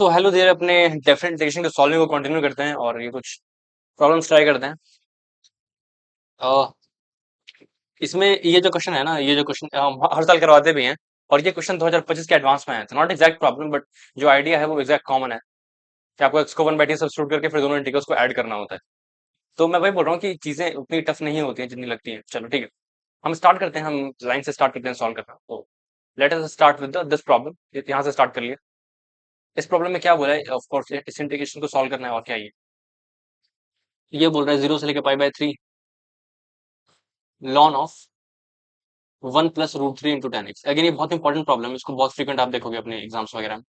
तो हेलो देर अपने definite integration के सॉल्विंग को कंटिन्यू करते हैं और ये कुछ प्रॉब्लम्स ट्राई करते हैं। अ, इसमें ये जो क्वेश्चन है ना, ये जो क्वेश्चन हम हर साल करवाते भी हैं और ये क्वेश्चन 2025 के एडवांस में आया था। नॉट एग्जैक्ट प्रॉब्लम बट जो आइडिया है वो एग्जैक्ट कॉमन है कि आपको एक्स को 1/t सब्स्टिट्यूट करके फिर दोनों इंटीग्रल्स को ऐड करना होता है। तो मैं वही बोल रहा हूँ कि चीजें उतनी टफ नहीं होती हैं जितनी लगती हैं। चलो ठीक है, हम स्टार्ट करते हैं, हम लाइन से स्टार्ट करते हैं सॉल्व करना। तो let us start with this problem. यहाँ से स्टार्ट कर लिया। इस प्रॉब्लम में क्या बोला है, ऑफ कोर्स इस इंटीग्रेशन को सॉल्व करना है और क्या ये बोल रहा है 0 से लेकर π/3 ln of 1 + √3 into tan x. Again ये बहुत इंपॉर्टेंट प्रॉब्लम है, इसको बहुत फ्रीक्वेंट आप देखोगे अपने एग्जाम्स वगैरह में।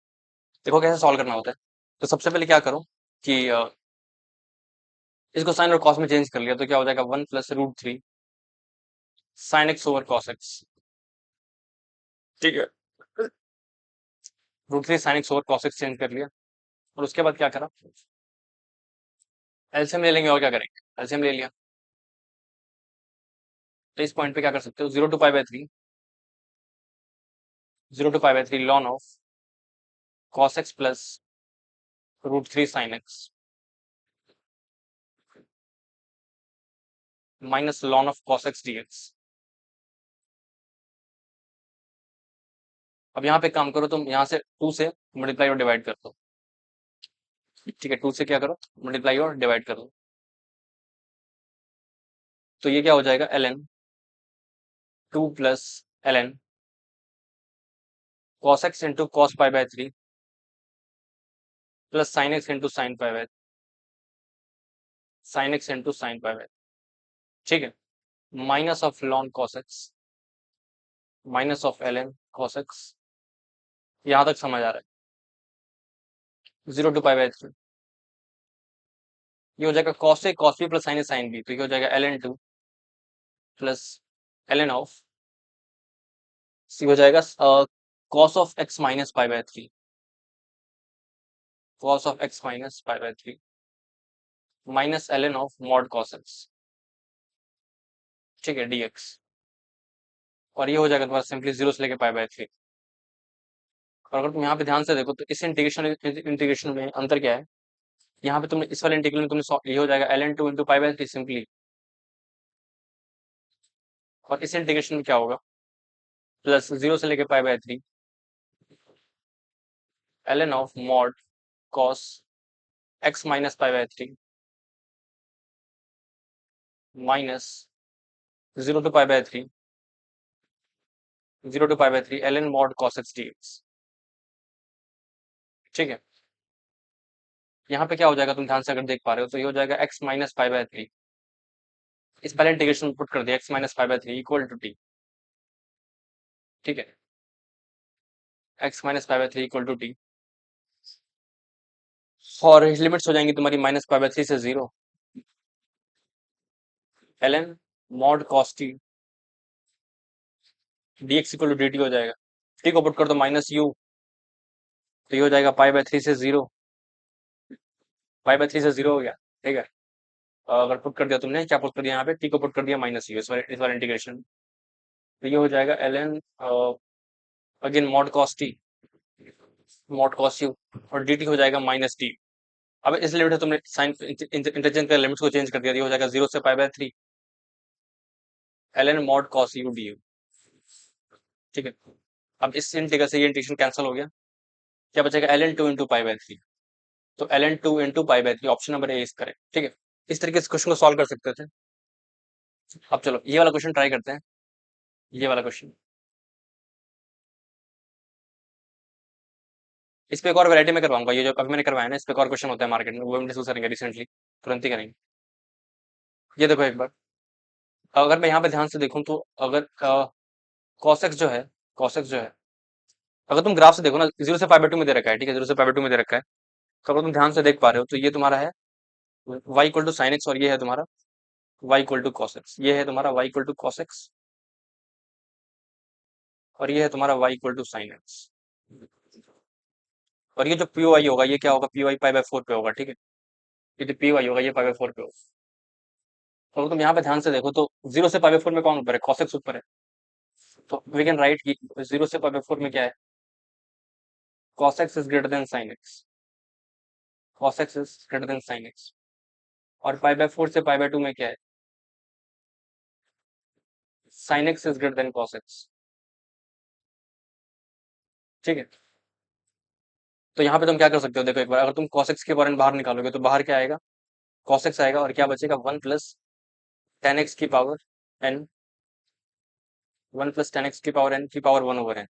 देखो कैसे सॉल्व करना होता है। तो सबसे पहले क्या करो कि इसको साइन और कॉस में चेंज कर लिया तो क्या हो जाएगा 1 + √3 sine x over cos x. ठीक है, √3 sine x over cos x change कर लिया और उसके बाद क्या करा, एलसीएम ले लेंगे और क्या करेंगे, एलसीएम ले लिया। तो इस पॉइंट पे क्या कर सकते हो, 0 to π/3 ln of cos x plus √3 sine x minus ln of cos x dx. अब यहाँ पे काम करो, तुम यहाँ से 2 से मल्टीप्लाई और डिवाइड कर दो। ठीक है, 2 से क्या करो, मल्टीप्लाई और डिवाइड कर दो। तो ये क्या हो जाएगा, ln 2 plus ln cos x into cos π/3 plus sin x into sin x into sin π/3। ठीक है, minus of ln cos x minus of ln cos x। यहां तक समझ आ रहा है, 0 to π/3 ये हो जाएगा cos a cos b plus sin a sin b। तो ये हो जाएगा ln 2 plus ln of C हो जाएगा cos of x minus π/3 cos of x minus π/3 minus ln of mod cos x। ठीक है, dx। और ये हो जाएगा तुम्हारा सिंपली 0 से लेके π/3। और अगर तुम यहाँ पे ध्यान से देखो तो इस इंटीग्रेशन में अंतर क्या है, यहाँ पे तुमने इस वाले इंटीग्रल में तुमने ये हो जाएगा ln 2 इंटू π/3 सिंपली। और इस इंटीग्रेशन में क्या होगा, प्लस 0 से लेके π/3 ln of mod cos x minus π/3 minus 0 to π/3 ln mod cos x dx। ठीक है, यहाँ पे क्या हो जाएगा, तुम ध्यान से अगर देख पा रहे हो तो ये हो जाएगा x माइनस π/3। इस पहले इंटीग्रेशन में पुट कर दिया x minus π/3 equal to t। ठीक है, x minus π/3 equal to t। और लिमिट्स हो जाएंगी तुम्हारी माइनस π/3 से 0 ln mod cos t dx equal to dt हो जाएगा। t को पुट कर दो माइनस u, तो ये हो जाएगा π/3 से 0, π/3 से 0 हो गया। ठीक है, अगर पुट कर दिया तुमने, क्या पुट कर दिया यहाँ पे, t को पुट कर दिया माइनस u इस वाले इंटीग्रेशन। तो ये हो जाएगा ln again mod cos u और dt हो जाएगा माइनस t। अब इस लिमिट से तुमने साइन इंटरचेंज कर लिमिट्स को चेंज कर दिया, ये हो जाएगा 0 से π/3 ln mod cos u du। ठीक है, अब इस इंटीग्रल से ये इंटीग्रेशन कैंसिल हो गया, क्या बचेगा ln 2 इंटू π/3। तो ln 2 into π/3 option number A is correct. ठीक है, इस तरीके से क्वेश्चन को सॉल्व कर सकते थे। अब चलो ये वाला क्वेश्चन ट्राई करते हैं, ये वाला क्वेश्चन। इस पे एक और वैरायटी में करवाऊंगा, ये जो अभी मैंने करवाया ना, इस पे एक और क्वेश्चन होता है मार्केट में, वो हम डिस्कस करेंगे रिसेंटली, तुरंत ही करेंगे। ये देखो एक बार, अगर मैं यहाँ पे ध्यान से देखूं तो अगर cos x जो है, cos x जो है, अगर तुम ग्राफ से देखो ना, 0 से π/2 में दे रखा है। ठीक है, 0 से π/2 में दे रखा है। तो अगर तुम ध्यान से देख पा रहे हो तो ये तुम्हारा है y equal to sine x और ये है तुम्हारा y equal to cos x. ये है तुम्हारा y equal to cos x और ये है तुम्हारा y equal to sine x. और ये जो पी वाई होगा ये क्या होगा, पी वाई π/4 पे होगा। ठीक है, ये जो पी वाई होगा ये π/4 पे होगा। तो अगर तुम यहाँ पे ध्यान से देखो तो 0 से π/4 में कौन ऊपर है, कॉस एक्स ऊपर है। तो वी कैन राइट कि 0 से π/4 में क्या है, cos x is greater than sin x। cos x is greater than sin x, और पाई बाय 4 से पाई बाय 2 में क्या है, sin x is greater than cos x। ठीक है, तो यहाँ पे तुम क्या कर सकते हो, देखो एक बार अगर तुम cos x के बारे में बाहर निकालोगे तो बाहर क्या आएगा, cos x आएगा, और क्या बचेगा, 1 प्लस टेन एक्स की power n, 1 plus ten x की पावर n की पावर 1 ओवर n।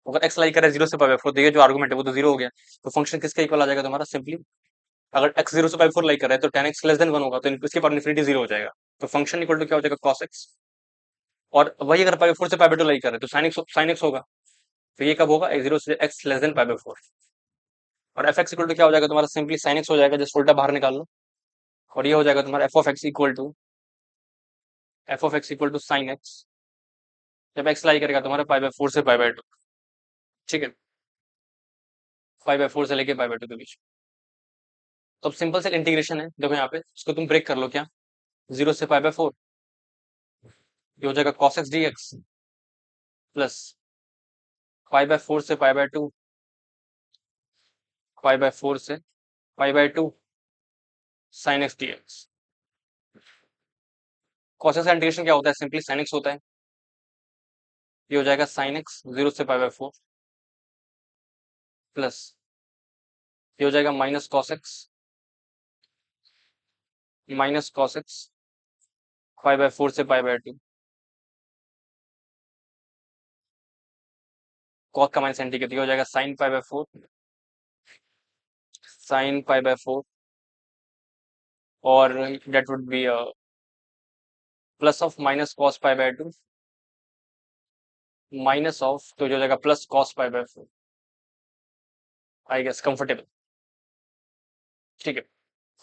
अगर x लाई करे 0 से पाई बाय 4, तो ये जो आर्गुमेंट है वो तो 0 हो गया, तो फंक्शन किसके इक्वल आ जाएगा तुम्हारा, सिंपली अगर x 0 से पाई 4 लाई कर रहा है तो टेन एक्स लेस देन 1 होगा, तो इसके पावर इन्फिनिटी 0 हो जाएगा, तो फंक्शन इक्वल टू क्या हो जाएगा, cos x। और वही अगर पाई बाय 4 से पाई बाय 2 लाई कर रहे हैं तो sin x होगा, तो ये कब होगा, x 0 से x less than pi by 4, और एफ एक्स इक्वल टू क्या हो जाएगा तुम्हारा, सिंपली sin x हो जाएगा, जस्ट उल्टा बाहर निकाल लो, और ये हो जाएगा तुम्हारा F of x equal to sine x, जब एक्स लाई करेगा तुम्हारा पाई बाय 4 से पाई बाय 2। ठीक है, पाई बाय 4 से लेके पाई बाय 2 के बीच। तो अब सिंपल से इंटीग्रेशन है, देखो यहाँ पे इसको तुम ब्रेक कर लो, क्या 0 से पाई बाय 4, ये हो जाएगा cos x dx plus pi by 4 से पाई बाय 2, पाई बाय 4 से pi by 2 sin x dx। cos x का इंटीग्रेशन क्या होता है, सिंपली sin x होता है, ये हो जाएगा sin x 0 से पाई बाय 4 प्लस ये हो जाएगा minus cos x pi by 4 से पाई बाय 2, cos का माइनस एंटी, हो जाएगा sin pi by 4, sin pi by 4, और that would be plus of minus cos pi by 2 minus of, तो जो हो जाएगा plus cos pi by 4, I guess comfortable. ठीक है,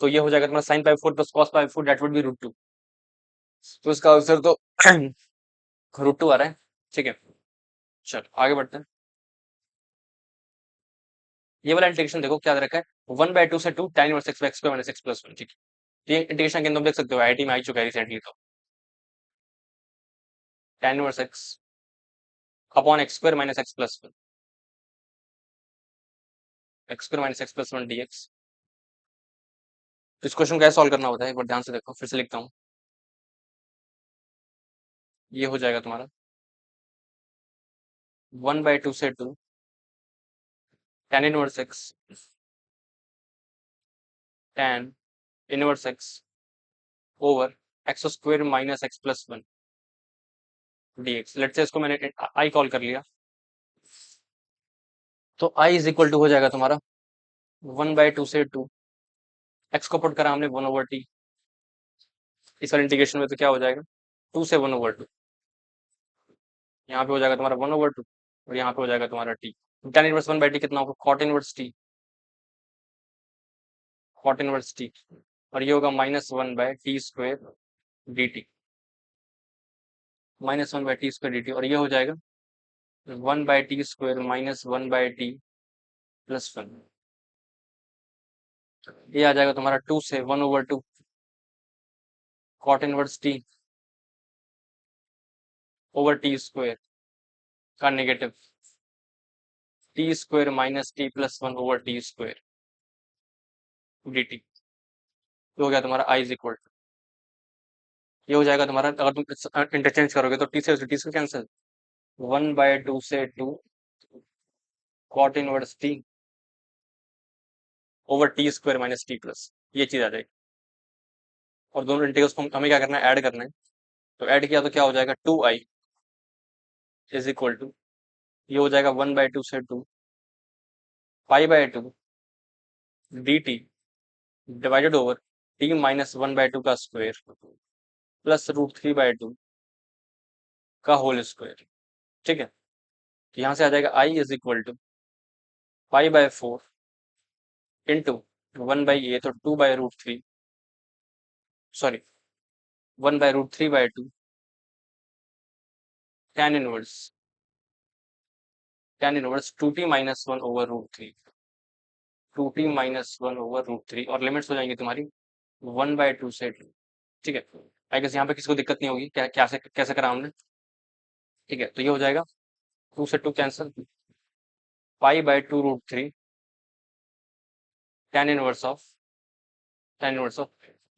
तो ये हो जाएगा तुम्हारा sin pi 4 plus cos pi 4, that would be √2, तो इसका आंसर तो √2 आ रहा है। ठीक है, चलो आगे बढ़ते हैं। ये वाला इंटीग्रेशन देखो क्या दे रखा है, 1/2 से 2 tan inverse x by x square minus x plus 1। ठीक है, ये इंटीग्रेशन के अंदर तुम देख सकते हो, आईआईटी में आ चुका है रिसेंटली, तो tan inverse x upon x square minus x plus 1, x square minus x plus 1 dx। तो इस क्वेश्चन को कैसे सॉल्व करना होता है, एक बार ध्यान से देखो, फिर से लिखता हूँ, ये हो जाएगा तुम्हारा 1/2 से 2 tan inverse x tan inverse x over x square minus x plus 1 dx। Let's say इसको मैंने आई कॉल कर लिया, तो i इज इक्वल टू हो जाएगा तुम्हारा 1/2 से 2, x को पुट करा हमने 1/t, इस वाले इंटीग्रेशन में तो क्या हो जाएगा 2 से 1/2, यहाँ पे हो जाएगा तुम्हारा 1/2, और यहाँ पे हो जाएगा तुम्हारा t। tan इनवर्स 1/t कितना होगा, cot इनवर्स t, और ये होगा -1/t square dt, -1/t square dt, और ये हो जाएगा 1/t square minus 1/t plus 1, ये आ जाएगा तुम्हारा 2 से 1/2 cot inverse t over t square का negative t square minus t plus 1 over t square dt। तो हो गया तुम्हारा i इज इक्वल टू, ये हो जाएगा तुम्हारा, अगर तुम इंटरचेंज करोगे तो t से कैंसिल, 1/2 से 2 cot inverse t over t square minus t plus, ये चीज आ जाएगी, और दोनों इंटीग्रल्स को हमें क्या करना है, ऐड करना है, तो ऐड किया तो क्या हो जाएगा 2i इज इक्वल टू, ये हो जाएगा 1/2 से 2 पाई/2 dt divided over t minus 1/2 का स्क्वायर प्लस √3/2 का होल स्क्वायर। ठीक है, तो यहाँ से आ जाएगा i इज इक्वल टू पाई/4 इंटू 1/a, तो 2/√3, sorry 1/√3/2 tan inverse 2t minus 1 over √3, 2t minus 1 over √3, और लिमिट्स हो जाएंगी तुम्हारी 1/2 से 2। ठीक है, आई गेस यहाँ पे किसी को दिक्कत नहीं होगी, क्या क्या से कैसे करा हमने। ठीक है, तो ये हो जाएगा 2 से 2 कैंसिल, पाई/2 √3 tan इनवर्स ऑफ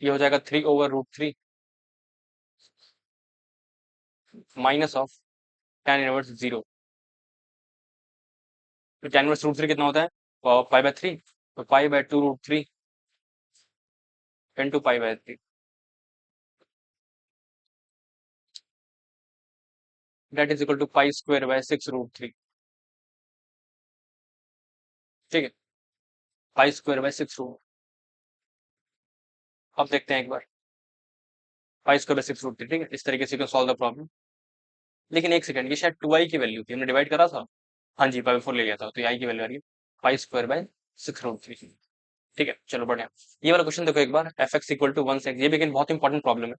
ये हो जाएगा 3/√3 माइनस ऑफ tan इनवर्स 0। तो tan इनवर्स √3 कितना होता है? पाई/3, तो पाई/2√3 इंटू पाई/3 दैट इज इक्वल टू पाई² / 6√3। ठीक है, पाई² / 6√। अब देखते हैं एक बार पाई² / 6√3। ठीक है, इस तरीके से सॉल्व द प्रॉब्लम। लेकिन एक सेकंड, ये शायद 2i की वैल्यू थी, हमने डिवाइड करा था। हाँ जी, पाई/4 ले लिया था, तो ये i की वैल्यू आ रही है पाई² / 6√3। ठीक है, चलो बढ़िया। ये वाला क्वेश्चन देखो एक बार, f(x = 1 से x), ये भी एक बहुत इंपॉर्टेंट प्रॉब्लम है।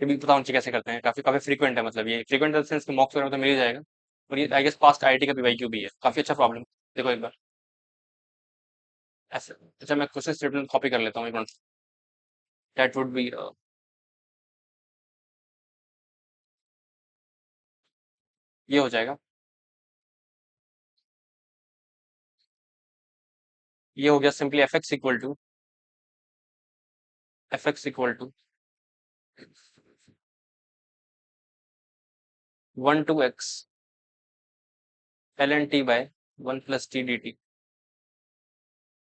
ये भी बताओ कैसे करते हैं, काफी काफी फ्रीक्वेंट है, मतलब ये फ्रीक्वेंट इन द सेंस कि मॉक्स वगैरह में तो मिल ही जाएगा, और ये आई गेस पास्ट आईआईटी का पीवाईक्यू भी है, काफी अच्छा प्रॉब्लम। देखो एक बार ऐसे। अच्छा, मैं क्वेश्चन स्टेटमेंट कॉपी कर लेता हूँ एक मिनट। दैट वुड बी ये हो जाएगा, ये हो गया simply f(x = 1 to x ln t by 1 plus t dt।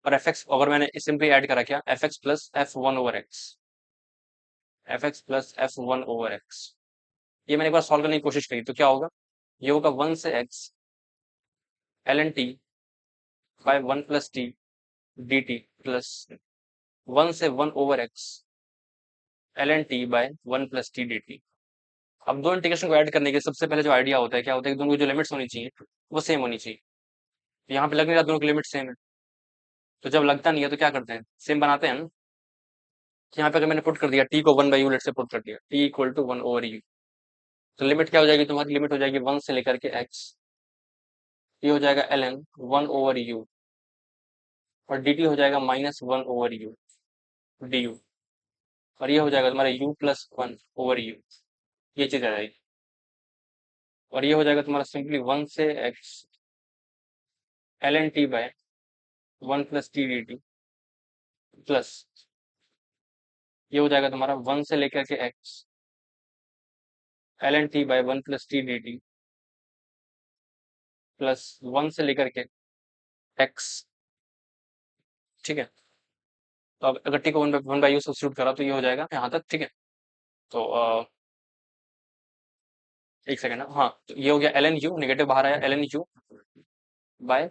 और f(x) अगर मैंने सिंपली ऐड करा क्या, f(x + f1/x), ये मैंने एक बार सॉल्व करने की कोशिश करी, तो क्या होगा, ये होगा 1 से x ln t by 1 plus t dt plus 1 से 1/x ln t by 1 plus t dt। अब दो इंटीग्रेशन को ऐड करने के सबसे पहले जो आइडिया होता है, क्या होता है कि दोनों की जो लिमिट्स होनी चाहिए वो सेम होनी चाहिए। तो यहाँ पे लग नहीं रहा दोनों की लिमिट सेम है, तो जब लगता नहीं है तो क्या करते हैं, सेम बनाते हैं ना। तो यहाँ पे अगर मैंने पुट कर दिया t को 1/u, लेट से पुट कर दिया t = 1/u, तो लिमिट क्या हो जाएगी तुम्हारी, लिमिट हो जाएगी 1 से लेकर के x, ये हो जाएगा ln 1/u, और dt हो जाएगा -1/u du, और ये हो जाएगा तुम्हारा u + 1/u, ये चीज आ जाएगी। और ये हो जाएगा तुम्हारा सिंपली 1 से x ln t by 1 plus t dt plus ये हो जाएगा तुम्हारा 1 से लेकर के x ln t by 1 plus t dt plus 1 से लेकर के x। ठीक है, तो अब अगर t को 1/u सब्स्टिट्यूट करा तो ये हो जाएगा यहाँ तक। ठीक है, तो एक सेकेंड, हाँ, तो ये हो गया ln u, नेगेटिव बाहर आया, ln u by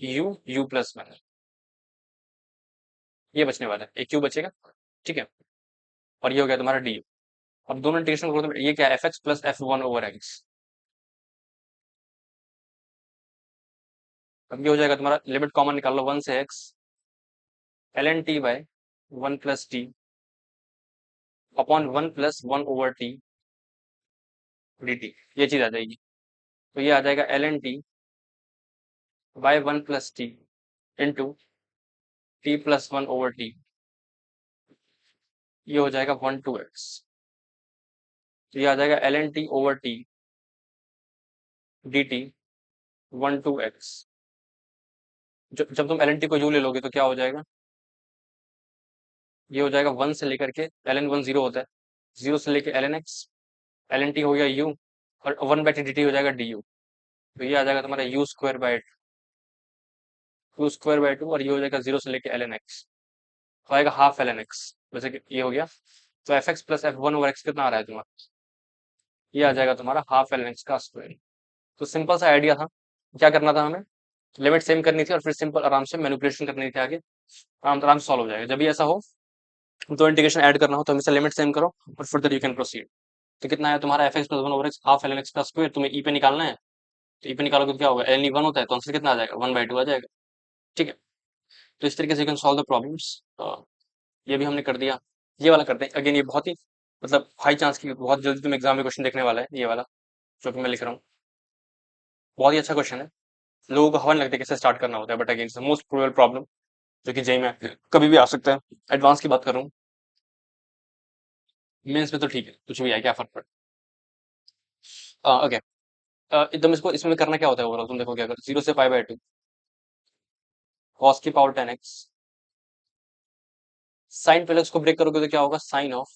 u plus 1, ये बचने वाला है, एक q बचेगा। ठीक है, और ये हो गया तुम्हारा du। अब दोनों इंटीग्रेशन करो तो ये क्या है, f(x + f1/x), अब ये हो जाएगा तुम्हारा, लिमिट कॉमन निकाल लो, 1 से x ln t by 1 plus t upon 1 + 1/t dt, ये चीज आ जाएगी। तो ये आ जाएगा ln t by 1 plus t into t + 1/t, ये हो जाएगा 1 to x। तो ये आ जाएगा ln t/t dt 1 to x। जब तुम ln t को u ले लोगे तो क्या हो जाएगा, ये हो जाएगा 1 से लेकर के ln 1 0 होता है, 0 से लेके ln x, ln t हो गया u, और 1/t dt हो जाएगा du। तो ये आ जाएगा तुम्हारा u²/2, और ये हो जाएगा 0 से लेके ln x, तो आएगा हाफ ln x, वैसे कि ये हो गया। तो f(x + f1/x) कितना आ रहा है तुम्हारा, ये आ जाएगा तुम्हारा हाफ ln x का स्क्वायर। तो सिंपल सा आइडिया था, क्या करना था हमें, लिमिट सेम करनी थी और फिर सिंपल आराम से मैनिपुलेशन करनी थी, आगे आराम आराम से सॉल्व हो जाएगा। जब भी ऐसा हो, तो इंटीग्रेशन ऐड करना हो तो हमेशा लिमिट सेम करो और फर्दर यू कैन प्रोसीड। तो कितना है तुम्हारा f(x + 1/x half ln x का स्क्वायर, तुम्हें e पे निकालना है, तो e पे निकालोगे तो क्या होगा, ln e 1 होता है, तो आंसर कितना आ जाएगा, 1/2 आ जाएगा। ठीक है, तो इस तरीके से you can solve the problems. ये भी हमने कर दिया। ये वाला करते हैं अगेन, ये बहुत ही मतलब हाई चांस की, बहुत जल्दी तुम एग्जाम में क्वेश्चन देखने वाला है, ये वाला जो कि मैं लिख रहा हूँ, बहुत ही अच्छा क्वेश्चन है। लोगों को हवन लगता है कैसे स्टार्ट करना होता है, but again most probable problem जो कि जेई में कभी भी आ सकता है। एडवांस की बात कर रहा हूँ, मेंस में तो ठीक है, कुछ भी आए, क्या फर्क पड़ता है। ओके, एकदम इसको, इसमें करना क्या होता है ओवरऑल, तुम देखो क्या कर, 0 से π/2 cos की पावर 10x साइन पहले उसको ब्रेक करोगे तो क्या होगा, sign of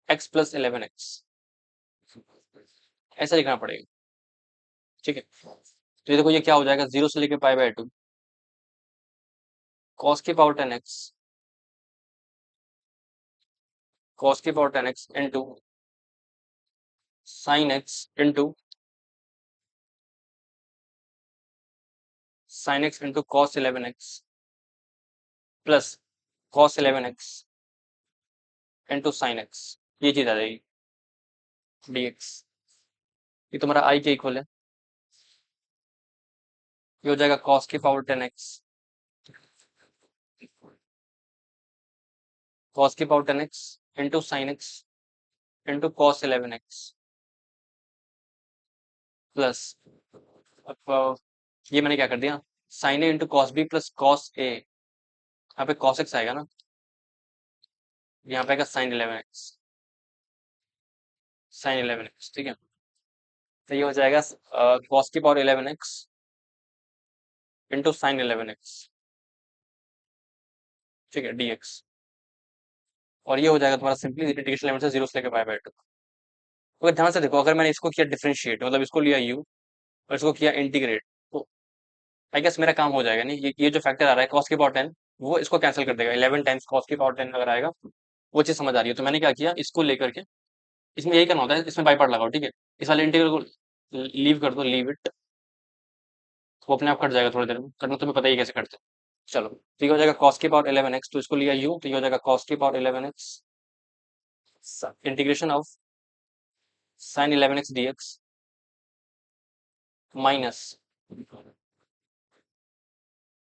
x plus 11x, ऐसा लिखना पड़ेगा। ठीक है, तो ये देखो ये क्या हो जाएगा, 0 से लेके पाई बाय 2 कॉस की पावर 10x, कॉस की power 10x into sine x into sine x into cos 11x plus cos 11x into sine x, ये चीज आ जाएगी dx। ये तुम्हारा i के इक्वल है, ये हो जाएगा cos की पावर 10x, cos की power 10x into sine x into cos 11x plus, अब ये मैंने क्या कर दिया, sine a into cos b plus cos a, यहाँ पे cos x आएगा ना, यहाँ पे आएगा साइन 11x, साइन 11x। ठीक है, तो ये हो जाएगा cos की power 11x into sine 11x, ठीक है dx। और ये हो जाएगा तुम्हारा सिंपली इंटीग्रेशन लिमिट से 0 से लेकर पाई बाय 2। तो ध्यान से देखो, अगर मैंने इसको किया डिफरेंशिएट, मतलब इसको लिया u और इसको किया इंटीग्रेट, तो आई गेस मेरा काम हो जाएगा नहीं, ये जो फैक्टर आ रहा है cos की पावर 10, वो इसको कैंसिल कर देगा, 11 टाइम्स cos की पावर 10 अगर आएगा, वो चीज समझ आ रही है। तो मैंने क्या किया, इसको लेकर के, इसमें यही करना होता है, इसमें बाई पार्ट लगाओ। ठीक है, इस वाले इंटीग्रल को लीव कर दो, लीव इट, वो अपने आप कट जाएगा थोड़ी देर में, करना तुम्हें पता ही है कैसे कटते हैं। चलो, तो ये हो जाएगा cos की पावर 11x, तो इसको लिया u, तो ये हो जाएगा cos की power 11x integration of sine 11x dx minus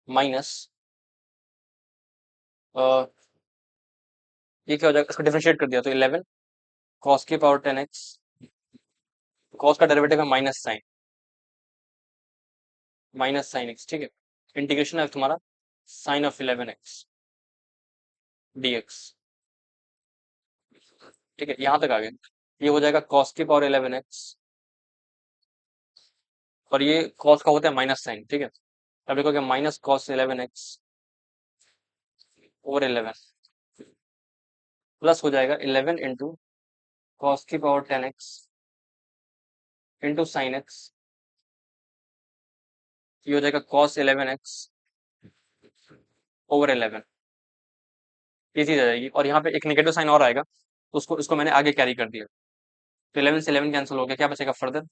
minus ये क्या हो जाएगा, इसको डिफरेंशिएट कर दिया तो 11 cos की पावर 10x, cos का डेरिवेटिव है माइनस साइन x। ठीक है, इंटीग्रेशन है तुम्हारा साइन ऑफ 11x dx। ठीक है, यहां तक आ गए, ये हो जाएगा cos की पावर 11x, और ये cos का होता है माइनस साइन। ठीक है, अब देखोगे minus cos 11x over 11 plus हो जाएगा 11 इंटू कॉस की power 10x into sine x, ये हो जाएगा cos 11x ओवर 11, ये चीज आ जाएगी। और यहाँ पे एक नेगेटिव साइन और आएगा, तो उसको इसको मैंने आगे कैरी कर दिया, तो 11 से 11 कैंसिल हो गया, क्या बचेगा फर्दर,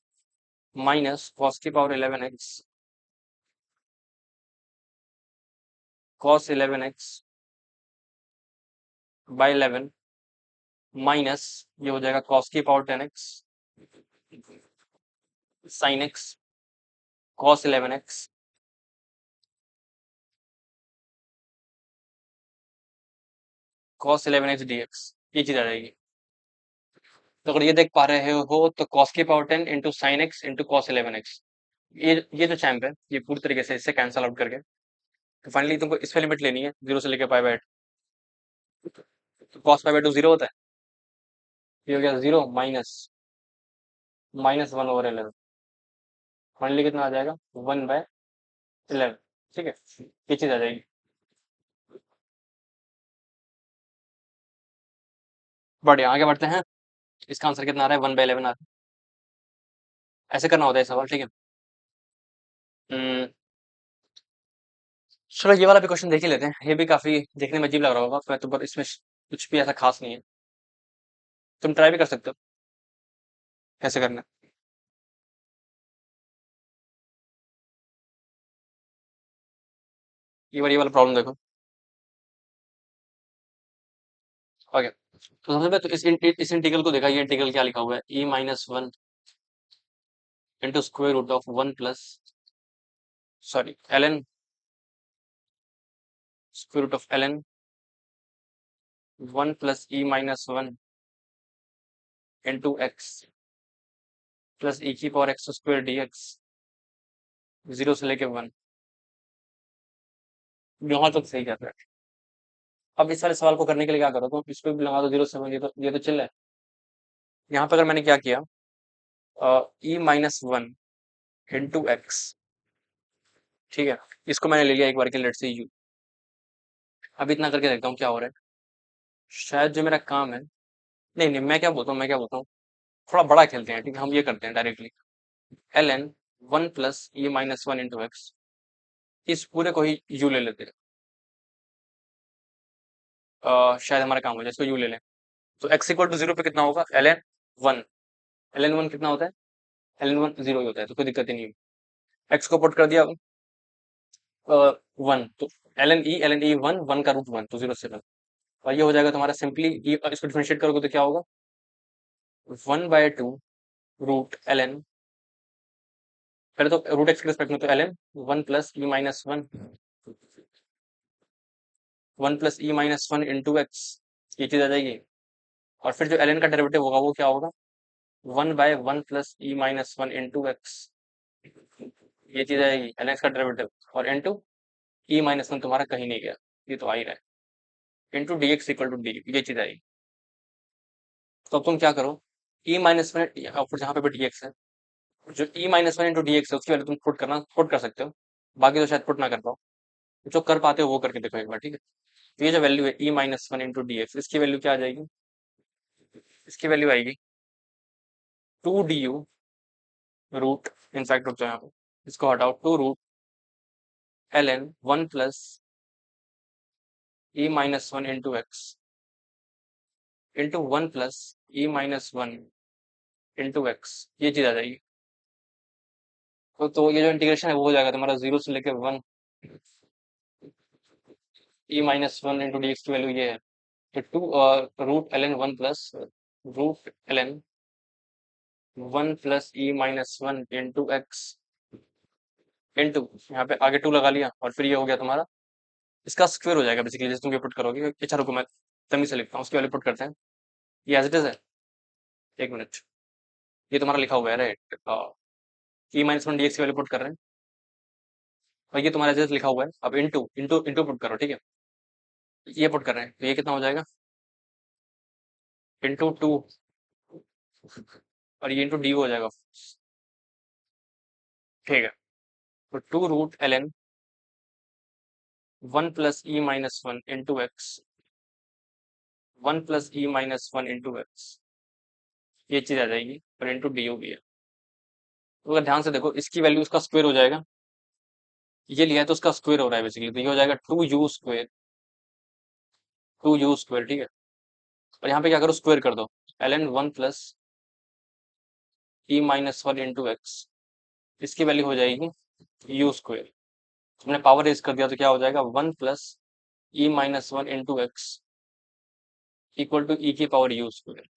माइनस cos की power 11x cos 11x by 11 minus, ये हो जाएगा cos की power 10x sine x cos 11x cos 11x dx, ये चीज आ जाएगी। तो अगर ये देख पा रहे हो तो cos की power 10 into sine x into cos 11x, ये जो चैम्प है ये पूरी तरीके से इससे कैंसल आउट करके, तो फाइनली तुमको इस पे लिमिट लेनी है 0 से लेकर पाई बाय 2, तो cos पाई बाय 2 0 होता है, ये हो गया 0 माइनस माइनस 1 ओवर 11, फाइनली कितना आ जाएगा 1 बाय 11। ठीक है, ये चीज आ जाएगी। बढ़िया, आगे बढ़ते हैं। इसका आंसर कितना आ रहा है, 1 बाय 11 आ रहा है, ऐसे करना होता है सवाल। ठीक है, हम्म, चलो ये वाला भी क्वेश्चन देख ही लेते हैं, ये भी काफी देखने में अजीब लग रहा होगा मैं तो, पर इसमें कुछ भी ऐसा खास नहीं है, तुम ट्राई भी कर सकते हो कैसे करना है। ये वाला प्रॉब्लम देखो। ओके, तो सबसे पहले तो इस इंटीग्रल को देखा, ये इंटीग्रल क्या लिखा हुआ है, e minus 1 into square root of 1 plus, sorry ln square root of ln 1 plus e minus 1 into x plus e की पावर एक्स स्क्वायर dx, 0 से लेके 1, यहाँ तक सही कहता है। अब इस वाले सवाल को करने के लिए क्या करो, तो इस पे भी लगा दो 0 से 1, ये तो चिल्ला है। यहाँ पे अगर मैंने क्या किया, e माइनस 1 इंटू एक्स, ठीक है, इसको मैंने ले लिया एक बार के लेट से u, अब इतना करके देखता हूँ क्या हो रहा है। शायद जो मेरा काम है, नहीं नहीं, मैं क्या बोलता हूँ, थोड़ा बड़ा खेलते हैं, ठीक है, हम ये करते हैं directly. L N one plus ई माइनस वन इंटू एक्स, इस पूरे को ही यू ले लेते हैं। शायद हमारा काम हो जाए, इसको यू ले लें। तो एक्स इक्वल टू जीरो पे कितना होगा, L N one. L N one कितना होता है, एल एन वन जीरो ही होता है, तो कोई दिक्कत ही नहीं है। एक्स को पुट कर दिया वन, तो L N E one, one का रूट वन, तो जीरो से वन। और ये हो जाएगा तुम्हारा सिंपली, इसको डिफरेंशिएट करोगे तो क्या होगा, one by two root L N, पहले तो रूट एक्स के रिस्पेक्ट में, तो एल एन वन प्लस ई माइनस वन, वन प्लस ई माइनस वन इंटू एक्स, ये चीज आ जाएगी। और फिर जो एल एन का डेरिवेटिव होगा वो क्या होगा, one by one plus E minus one into x, ये चीज आएगी एल एक्स का डेरिवेटिव। और इंटू ई माइनस वन तुम्हारा कहीं नहीं गया, ये तो आ ही रहा है, into D x equal to D, ये चीज आएगी। तो अब तुम क्या करो, ई माइनस वन, फिर जहाँ पे भी डी एक्स है, जो e minus one into D x है उसकी वैल्यू तुम पुट कर सकते हो, बाकी तो शायद पुट ना कर पाओ। जो कर पाते हो वो करके देखो एक बार, ठीक है। तो ये जो वैल्यू है e minus one into D x, इसकी वैल्यू क्या आ जाएगी, इसकी वैल्यू आएगी two d u root, in fact रुक जाओ यहाँ पे, इसको हटाओ, two root L N one plus ई minus one into x into one plus ई माइनस वन इंटू एक्स, ये चीज आ जाएगी। तो ये जो इंटीग्रेशन है वो हो जाएगा तुम्हारा जीरो से लेकर one, e minus one into D x की वैल्यू ये है, तो two root L N one plus root L N one plus ई minus one into x into, यहाँ पे आगे टू लगा लिया, और फिर ये हो गया तुम्हारा, इसका स्क्वायर हो जाएगा बेसिकली, जैसे तुम ये पुट करोगे। अच्छा रुको, मैं तमीज से लिखता हूँ, उसकी वैल्यू पुट करते हैं। ये एज इट इज है, एक मिनट, ये तुम्हारा लिखा हुआ है राइट, ई माइनस वन डी एक्स की वैल्यू पुट कर रहे हैं, और ये तुम्हारा एज इट इज लिखा हुआ है। अब इंटू इंटू इंटू पुट करो, ठीक है, ये पुट कर रहे हैं, तो ये कितना हो जाएगा, इंटू टू, और ये इंटू डी हो जाएगा, ठीक है। तो two root L N one plus ई minus one into x, one plus ई माइनस वन इंटू एक्स, ये चीज आ जाएगी, और इंटू डी भी है। तो अगर ध्यान से देखो, इसकी वैल्यू उसका स्क्वायर हो जाएगा, ये लिया है तो उसका स्क्वायर हो रहा है बेसिकली, तो ये हो जाएगा two u square, two u square, ठीक है। और यहाँ पे क्या करो, स्क्वायर कर दो, एल एन वन प्लस ई माइनस वन इंटू एक्स, इसकी वैल्यू हो जाएगी यू स्क्वायर। हमने पावर रेज कर दिया तो क्या हो जाएगा, one plus E minus one into x equal to e की पावर यू स्क्वायर,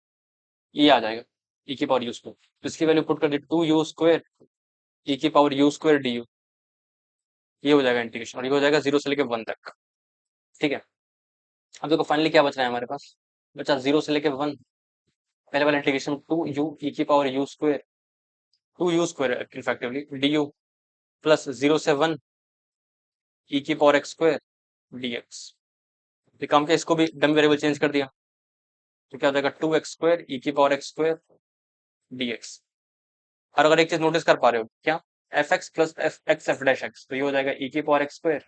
ये आ जाएगा ई की पावर यू स्क्वायर। तो इसकी वैल्यू पुट कर दी, टू यू स्क्वायर ई की power u square D you, ये हो जाएगा इंटीग्रेशन, और ये हो जाएगा जीरो से लेकर वन तक, ठीक है। अब देखो फाइनली क्या बच रहा है हमारे पास, बचा जीरो से लेकर वन, पहले वाला इंटीग्रेशन टू यू ई की power u square, two u square इनफैक्टिवली डी यू, प्लस जीरो से वन ई की power x square d x. काम के इसको भी डमी वेरिएबल चेंज कर दिया, तो क्या हो जाएगा, टू एक्स स्क्वायर ई की power x square d x. और अगर एक चीज नोटिस कर पा रहे हो क्या, f x plus f x f dash x, तो ये हो जाएगा ई की power x square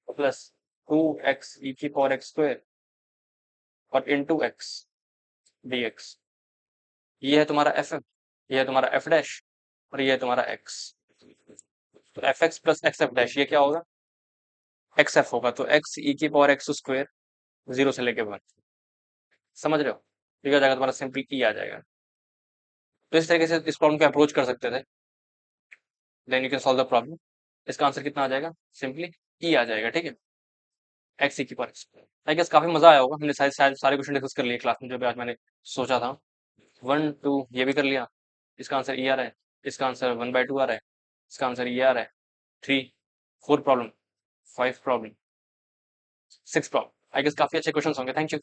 plus two x e की पावर एक्स स्क्वायर और इंटू एक्स डी एक्स। ये है तुम्हारा एफ एफ, ये है तुम्हारा एफ डैश, और ये है तुम्हारा एक्स। तो F x plus x f dash ये क्या होगा, एक्स एफ होगा, तो एक्स ई की पावर एक्स स्क्वायर जीरो से लेके वन, समझ रहे हो। तो ये हो जाएगा तुम्हारा सिंपल ई आ जाएगा। तो इस तरीके से इस प्रॉब्लम को अप्रोच कर सकते थे, then you can solve the problem. इसका आंसर कितना आ जाएगा, सिंपली ई आ जाएगा, ठीक है, एक्स ई की पावर एक्स। आई गेस काफी मजा आया होगा, हमने सारे क्वेश्चन डिस्कस कर लिए क्लास में जो भी आज मैंने सोचा था। वन टू ये भी कर लिया, इसका आंसर ई आ रहा है, इसका आंसर वन बाय टू आ रहा है, इसका आंसर ये आ रहा है, three, four problem, five problem, six problem. I guess काफी अच्छे क्वेश्चन होंगे, थैंक यू।